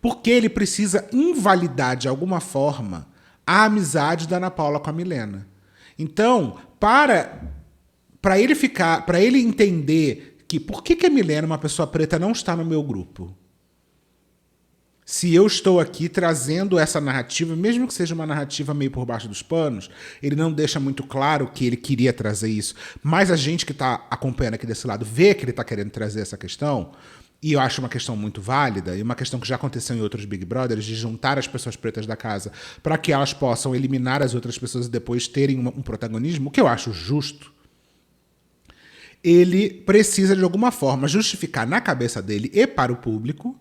Porque ele precisa invalidar, de alguma forma, a amizade da Ana Paula com a Milena. Então, para ele entender que por que a Milena, uma pessoa preta, não está no meu grupo? Se eu estou aqui trazendo essa narrativa, mesmo que seja uma narrativa meio por baixo dos panos, ele não deixa muito claro que ele queria trazer isso. Mas a gente que está acompanhando aqui desse lado vê que ele está querendo trazer essa questão, e eu acho uma questão muito válida, e uma questão que já aconteceu em outros Big Brothers, de juntar as pessoas pretas da casa para que elas possam eliminar as outras pessoas e depois terem um protagonismo, o que eu acho justo. Ele precisa, de alguma forma, justificar na cabeça dele e para o público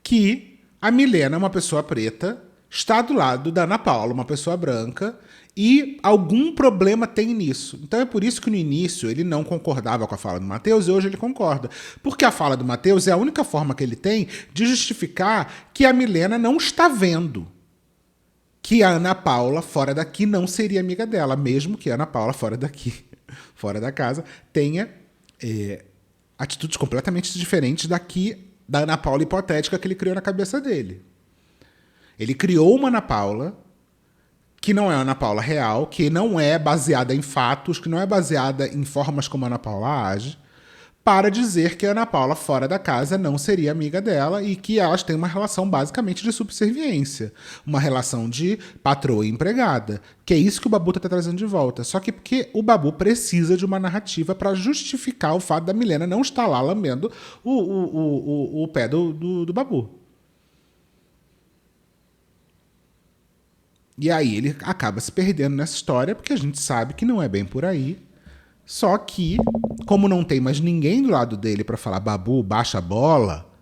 que a Milena é uma pessoa preta, está do lado da Ana Paula, uma pessoa branca, e algum problema tem nisso. Então é por isso que no início ele não concordava com a fala do Matheus e hoje ele concorda. Porque a fala do Matheus é a única forma que ele tem de justificar que a Milena não está vendo que a Ana Paula, fora daqui, não seria amiga dela, mesmo que a Ana Paula, fora daqui, fora da casa, tenha atitudes completamente diferentes da Ana Paula hipotética que ele criou na cabeça dele. Ele criou uma Ana Paula que não é a Ana Paula real, que não é baseada em fatos, que não é baseada em formas como a Ana Paula age, para dizer que a Ana Paula fora da casa não seria amiga dela e que elas têm uma relação basicamente de subserviência, uma relação de patroa e empregada, que é isso que o Babu está trazendo de volta. Só que porque o Babu precisa de uma narrativa para justificar o fato da Milena não estar lá lambendo o pé do Babu. E aí ele acaba se perdendo nessa história, porque a gente sabe que não é bem por aí. Só que, como não tem mais ninguém do lado dele para falar Babu, baixa a bola,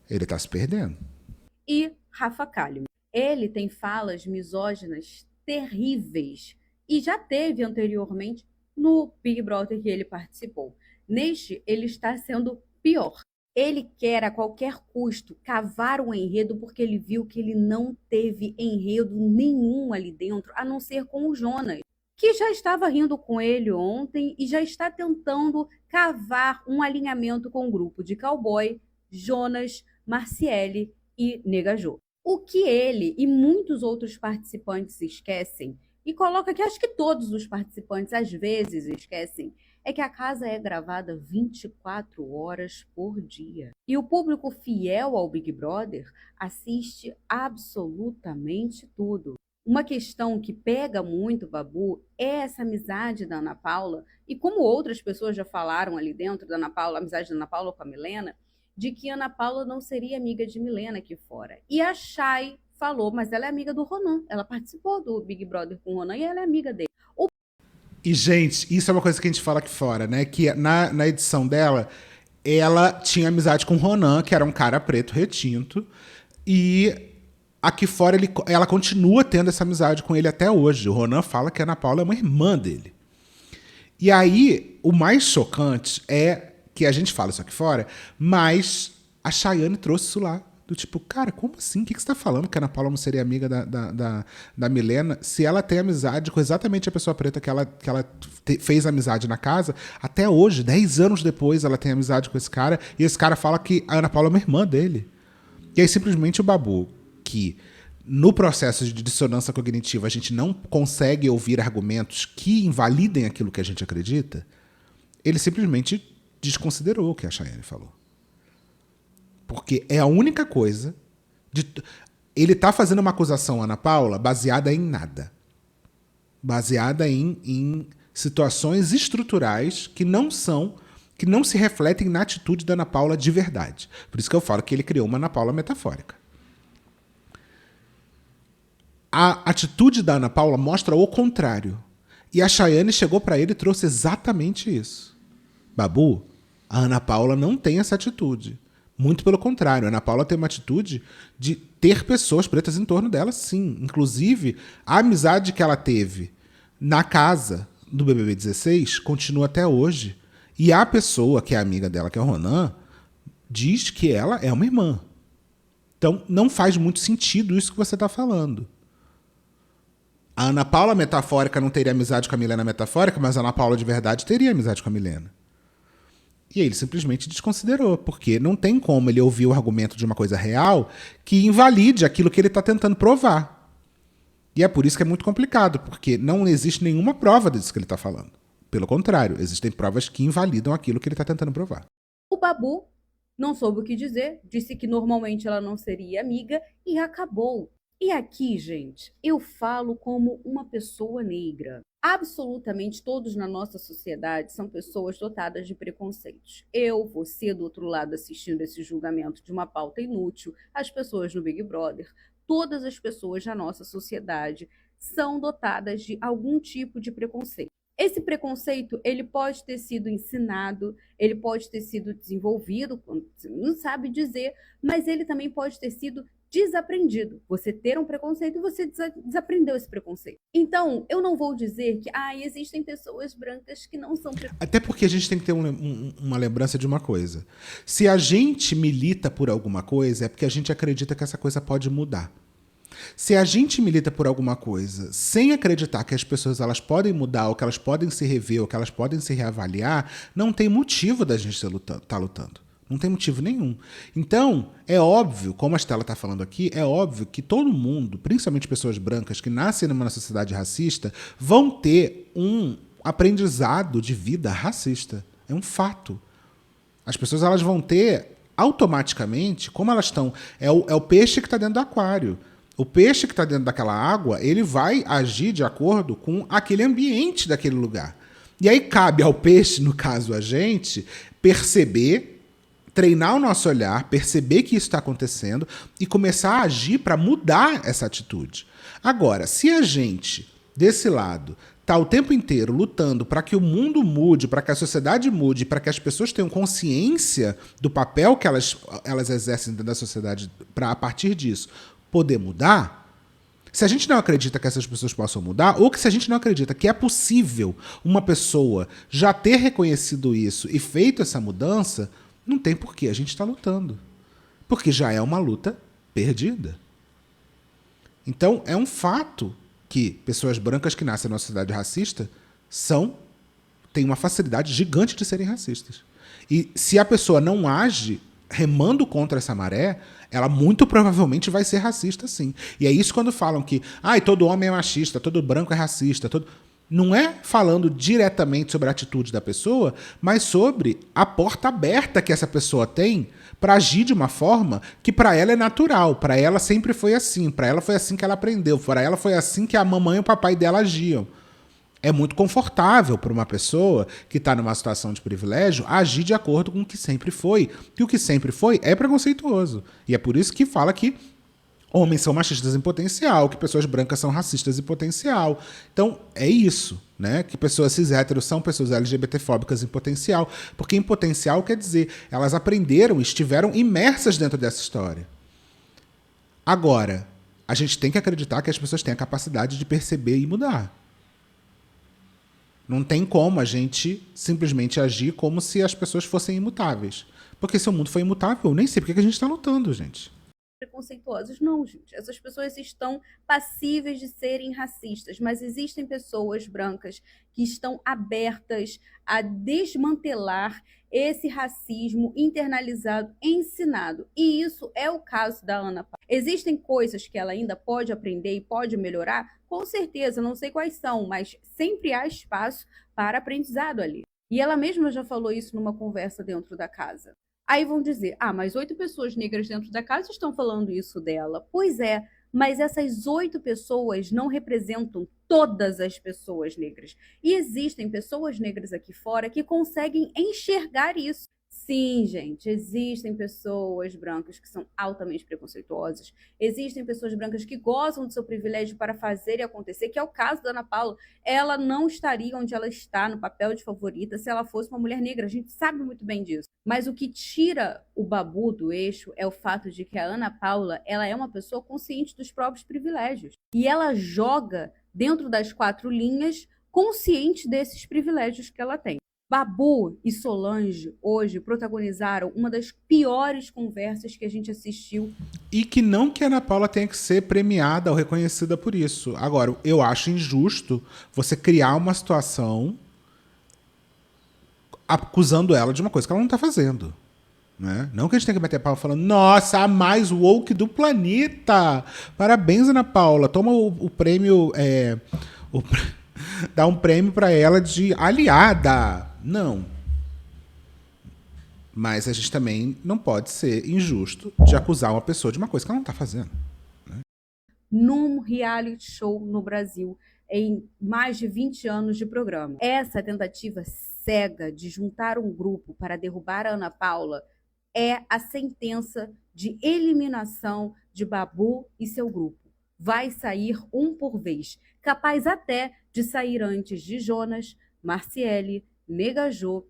ele tá se perdendo. E Rafa Kalimann. Ele tem falas misóginas terríveis e já teve anteriormente no Big Brother que ele participou. Neste, ele está sendo pior. Ele quer a qualquer custo cavar um enredo porque ele viu que ele não teve enredo nenhum ali dentro, a não ser com o Jonas, que já estava rindo com ele ontem e já está tentando cavar um alinhamento com o grupo de Cowboy, Jonas, Marciele e Negajô. O que ele e muitos outros participantes esquecem, e coloca que acho que todos os participantes às vezes esquecem, é que a casa é gravada 24 horas por dia. E o público fiel ao Big Brother assiste absolutamente tudo. Uma questão que pega muito, Babu, é essa amizade da Ana Paula, e como outras pessoas já falaram ali dentro da Ana Paula, a amizade da Ana Paula com a Milena, de que Ana Paula não seria amiga de Milena aqui fora. E a Chay falou, mas ela é amiga do Ronan. Ela participou do Big Brother com o Ronan e ela é amiga dele. E, gente, isso é uma coisa que a gente fala aqui fora, né? Que na edição dela, ela tinha amizade com o Ronan, que era um cara preto retinto. E aqui fora ela continua tendo essa amizade com ele até hoje. O Ronan fala que a Ana Paula é uma irmã dele. E aí, o mais chocante é que a gente fala isso aqui fora, mas a Chayane trouxe isso lá. Do tipo, cara, como assim? O que você tá falando que a Ana Paula não seria amiga da Milena? Se ela tem amizade com exatamente a pessoa preta que ela fez amizade na casa, até hoje, 10 anos depois, ela tem amizade com esse cara, e esse cara fala que a Ana Paula é uma irmã dele. E aí, simplesmente, o Babu, que no processo de dissonância cognitiva a gente não consegue ouvir argumentos que invalidem aquilo que a gente acredita, ele simplesmente desconsiderou o que a Chayane falou. Porque é a única coisa... Ele tá fazendo uma acusação à Ana Paula baseada em nada. Baseada em situações estruturais que não se refletem na atitude da Ana Paula de verdade. Por isso que eu falo que ele criou uma Ana Paula metafórica. A atitude da Ana Paula mostra o contrário. E a Chayane chegou para ele e trouxe exatamente isso. Babu, a Ana Paula não tem essa atitude. Muito pelo contrário, a Ana Paula tem uma atitude de ter pessoas pretas em torno dela, sim. Inclusive, a amizade que ela teve na casa do BBB 16 continua até hoje. E a pessoa que é amiga dela, que é o Ronan, diz que ela é uma irmã. Então, não faz muito sentido isso que você está falando. A Ana Paula metafórica não teria amizade com a Milena metafórica, mas a Ana Paula de verdade teria amizade com a Milena. E aí ele simplesmente desconsiderou, porque não tem como ele ouvir o argumento de uma coisa real que invalide aquilo que ele está tentando provar. E é por isso que é muito complicado, porque não existe nenhuma prova disso que ele está falando. Pelo contrário, existem provas que invalidam aquilo que ele está tentando provar. O Babu não soube o que dizer, disse que normalmente ela não seria amiga e acabou. E aqui, gente, eu falo como uma pessoa negra. Absolutamente todos na nossa sociedade são pessoas dotadas de preconceitos. Eu, você do outro lado assistindo esse julgamento de uma pauta inútil, as pessoas no Big Brother, todas as pessoas da nossa sociedade são dotadas de algum tipo de preconceito. Esse preconceito, ele pode ter sido ensinado, ele pode ter sido desenvolvido, você não sabe dizer, mas ele também pode ter sido desaprendido. Você ter um preconceito e você desaprendeu esse preconceito. Então, eu não vou dizer que existem pessoas brancas que não são preconceituosas. Até porque a gente tem que ter uma lembrança de uma coisa. Se a gente milita por alguma coisa, é porque a gente acredita que essa coisa pode mudar. Se a gente milita por alguma coisa sem acreditar que as pessoas elas podem mudar, ou que elas podem se rever, ou que elas podem se reavaliar, não tem motivo da gente estar lutando. Não tem motivo nenhum. Então, é óbvio, como a Estela está falando aqui, é óbvio que todo mundo, principalmente pessoas brancas que nascem numa sociedade racista, vão ter um aprendizado de vida racista. É um fato. As pessoas elas vão ter automaticamente, como elas estão... É o peixe que está dentro do aquário. O peixe que está dentro daquela água, ele vai agir de acordo com aquele ambiente daquele lugar. E aí cabe ao peixe, no caso a gente, perceber... treinar o nosso olhar, perceber que isso está acontecendo e começar a agir para mudar essa atitude. Agora, se a gente, desse lado, está o tempo inteiro lutando para que o mundo mude, para que a sociedade mude, para que as pessoas tenham consciência do papel que elas exercem dentro da sociedade para, a partir disso, poder mudar, Se a gente não acredita que essas pessoas possam mudar, ou que se a gente não acredita que é possível uma pessoa já ter reconhecido isso e feito essa mudança, não tem por que a gente estar lutando. Porque já é uma luta perdida. Então, é um fato que pessoas brancas que nascem numa sociedade racista têm uma facilidade gigante de serem racistas. E se a pessoa não age remando contra essa maré, ela muito provavelmente vai ser racista, sim. E é isso quando falam que todo homem é machista, todo branco é racista. Não é falando diretamente sobre a atitude da pessoa, mas sobre a porta aberta que essa pessoa tem para agir de uma forma que para ela é natural, para ela sempre foi assim, para ela foi assim que ela aprendeu, para ela foi assim que a mamãe e o papai dela agiam. É muito confortável para uma pessoa que está numa situação de privilégio agir de acordo com o que sempre foi. E o que sempre foi é preconceituoso. E é por isso que fala que homens são machistas em potencial, que pessoas brancas são racistas em potencial. Então, é isso, né? Que pessoas cis héteros são pessoas LGBTfóbicas em potencial. Porque em potencial quer dizer, elas aprenderam, estiveram imersas dentro dessa história. Agora, a gente tem que acreditar que as pessoas têm a capacidade de perceber e mudar. Não tem como a gente simplesmente agir como se as pessoas fossem imutáveis. Porque se o mundo for imutável, eu nem sei por que a gente está lutando, gente. Preconceituosos. Não, gente. Essas pessoas estão passíveis de serem racistas, mas existem pessoas brancas que estão abertas a desmantelar esse racismo internalizado, ensinado. E isso é o caso da Ana Paula. Existem coisas que ela ainda pode aprender e pode melhorar? Com certeza, não sei quais são, mas sempre há espaço para aprendizado ali. E ela mesma já falou isso numa conversa dentro da casa. Aí vão dizer, mas 8 pessoas negras dentro da casa estão falando isso dela. Pois é, mas essas 8 pessoas não representam todas as pessoas negras. E existem pessoas negras aqui fora que conseguem enxergar isso. Sim, gente, existem pessoas brancas que são altamente preconceituosas. Existem pessoas brancas que gozam do seu privilégio para fazer e acontecer, que é o caso da Ana Paula. Ela não estaria onde ela está, no papel de favorita, se ela fosse uma mulher negra. A gente sabe muito bem disso. Mas o que tira o Babu do eixo é o fato de que a Ana Paula, ela é uma pessoa consciente dos próprios privilégios. E ela joga dentro das 4 linhas, consciente desses privilégios que ela tem. Babu e Solange hoje protagonizaram uma das piores conversas que a gente assistiu. E que não que a Ana Paula tenha que ser premiada ou reconhecida por isso. Agora, eu acho injusto você criar uma situação acusando ela de uma coisa que ela não está fazendo. Né? Não que a gente tenha que bater a palma falando, nossa, a mais woke do planeta. Parabéns, Ana Paula. Toma o prêmio... dá um prêmio para ela de aliada. Não. Mas a gente também não pode ser injusto de acusar uma pessoa de uma coisa que ela não está fazendo. Né? Num reality show no Brasil, em mais de 20 anos de programa. Essa tentativa cega de juntar um grupo para derrubar a Ana Paula é a sentença de eliminação de Babu e seu grupo. Vai sair um por vez, capaz até de sair antes de Jonas, Marciele, Negajô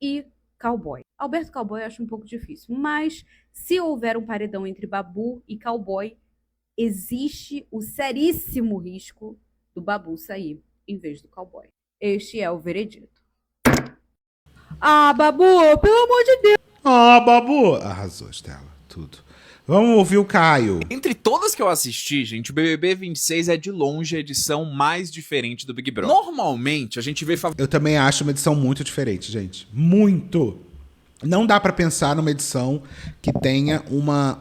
e Cowboy. Alberto Cowboy eu acho um pouco difícil, mas se houver um paredão entre Babu e Cowboy, existe o seríssimo risco do Babu sair em vez do Cowboy. Este é o veredito. Babu, pelo amor de Deus. Babu! Arrasou, Estela. Tudo. Vamos ouvir o Caio. Entre todas que eu assisti, gente, o BBB 26 é de longe a edição mais diferente do Big Brother. Normalmente, a gente vê... Eu também acho uma edição muito diferente, gente. Muito! Não dá pra pensar numa edição que tenha uma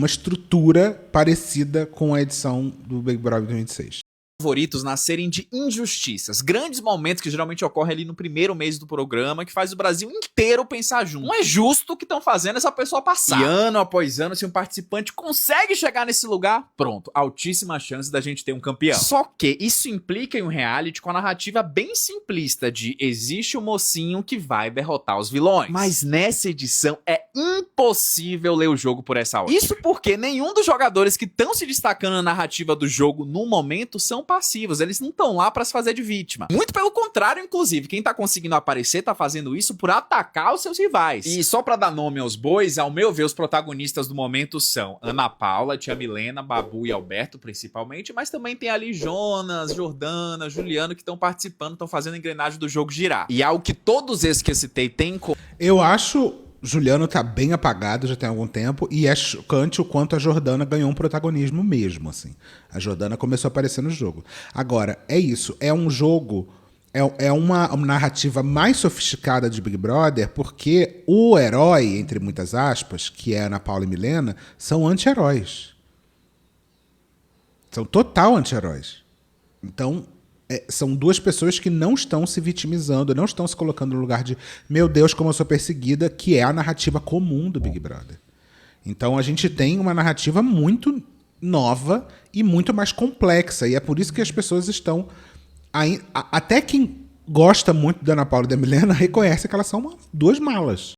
estrutura parecida com a edição do Big Brother 26. Favoritos nascerem de injustiças, grandes momentos que geralmente ocorrem ali no primeiro mês do programa, que faz o Brasil inteiro pensar junto. Não é justo o que estão fazendo essa pessoa passar. E ano após ano, se um participante consegue chegar nesse lugar, pronto, altíssima chance da gente ter um campeão. Só que isso implica em um reality com a narrativa bem simplista de existe um mocinho que vai derrotar os vilões. Mas nessa edição é impossível ler o jogo por essa ótica. Isso porque nenhum dos jogadores que estão se destacando na narrativa do jogo no momento são passivos, eles não estão lá pra se fazer de vítima. Muito pelo contrário, inclusive, quem tá conseguindo aparecer tá fazendo isso por atacar os seus rivais. E só pra dar nome aos bois, ao meu ver, os protagonistas do momento são Ana Paula, Tia Milena, Babu e Alberto, principalmente, mas também tem ali Jonas, Jordana, Juliano, que estão participando, estão fazendo a engrenagem do jogo girar. E algo que todos esses que eu citei têm... Eu acho... Juliano tá bem apagado já tem algum tempo e é chocante o quanto a Jordana ganhou um protagonismo mesmo, assim. A Jordana começou a aparecer no jogo. Agora, é isso, é um jogo, é uma narrativa mais sofisticada de Big Brother porque o herói, entre muitas aspas, que é Ana Paula e Milena, são anti-heróis. São total anti-heróis. Então... são duas pessoas que não estão se vitimizando, não estão se colocando no lugar de meu Deus, como eu sou perseguida, que é a narrativa comum do Big Brother. Então a gente tem uma narrativa muito nova e muito mais complexa. E é por isso que as pessoas estão... Até quem gosta muito da Ana Paula e da Milena reconhece que elas são duas malas.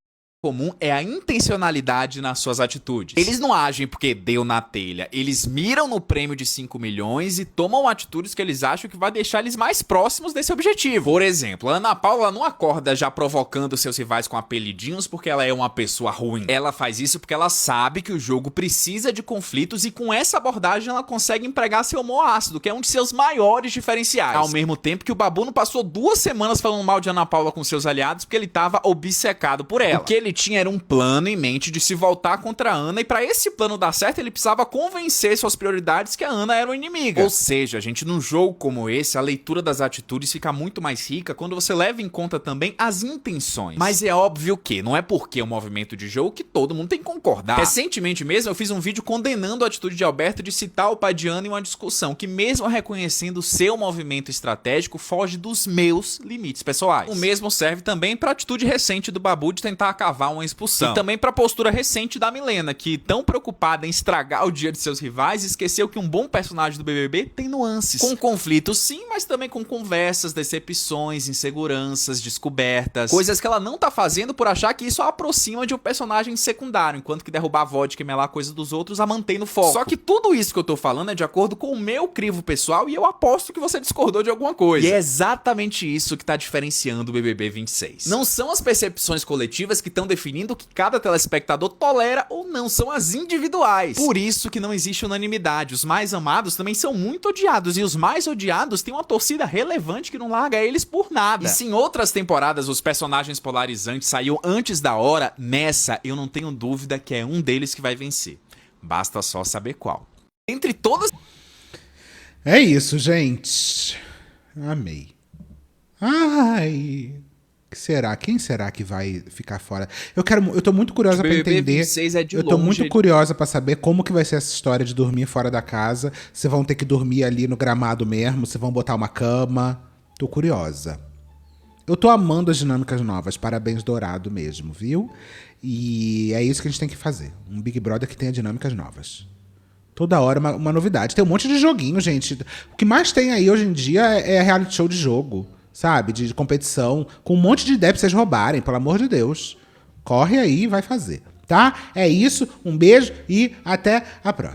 Comum é a intencionalidade nas suas atitudes. Eles não agem porque deu na telha. Eles miram no prêmio de 5 milhões e tomam atitudes que eles acham que vai deixar eles mais próximos desse objetivo. Por exemplo, a Ana Paula não acorda já provocando seus rivais com apelidinhos porque ela é uma pessoa ruim. Ela faz isso porque ela sabe que o jogo precisa de conflitos e com essa abordagem ela consegue empregar seu humor ácido, que é um de seus maiores diferenciais. Ao mesmo tempo que o Babu não passou 2 semanas falando mal de Ana Paula com seus aliados porque ele tava obcecado por ela. O que ele tinha era um plano em mente de se voltar contra a Ana, e para esse plano dar certo ele precisava convencer suas prioridades que a Ana era uma inimiga. Ou seja, gente, num jogo como esse, a leitura das atitudes fica muito mais rica quando você leva em conta também as intenções. Mas é óbvio que não é porque é um movimento de jogo que todo mundo tem que concordar. Recentemente mesmo eu fiz um vídeo condenando a atitude de Alberto de citar o pai de Ana em uma discussão que, mesmo reconhecendo seu movimento estratégico, foge dos meus limites pessoais. O mesmo serve também para a atitude recente do Babu de tentar acabar uma expulsão. E também para a postura recente da Milena, que, tão preocupada em estragar o dia de seus rivais, esqueceu que um bom personagem do BBB tem nuances. Com conflitos sim, mas também com conversas, decepções, inseguranças, descobertas. Coisas que ela não tá fazendo por achar que isso a aproxima de um personagem secundário, enquanto que derrubar a vodka e melar coisa dos outros a mantém no foco. Só que tudo isso que eu tô falando é de acordo com o meu crivo pessoal e eu aposto que você discordou de alguma coisa. E é exatamente isso que tá diferenciando o BBB 26. Não são as percepções coletivas que estão definindo o que cada telespectador tolera ou não, são as individuais. Por isso que não existe unanimidade. Os mais amados também são muito odiados, e os mais odiados têm uma torcida relevante que não larga eles por nada. E se em outras temporadas os personagens polarizantes saíam antes da hora, nessa eu não tenho dúvida que é um deles que vai vencer. Basta só saber qual. Entre todas... É isso, gente. Amei. Ai... será? Quem será que vai ficar fora? Eu tô muito curiosa pra entender. 26 é de eu tô muito curiosa pra saber como que vai ser essa história de dormir fora da casa. Se vão ter que dormir ali no gramado mesmo, se vão botar uma cama. Tô curiosa. Eu tô amando as dinâmicas novas. Parabéns, Dourado mesmo, viu? E é isso que a gente tem que fazer. Um Big Brother que tenha dinâmicas novas. Toda hora uma novidade. Tem um monte de joguinho, gente. O que mais tem aí hoje em dia é reality show de jogo. Sabe, de competição, com um monte de ideia pra vocês roubarem, pelo amor de Deus. Corre aí e vai fazer, tá? É isso, um beijo e até a próxima.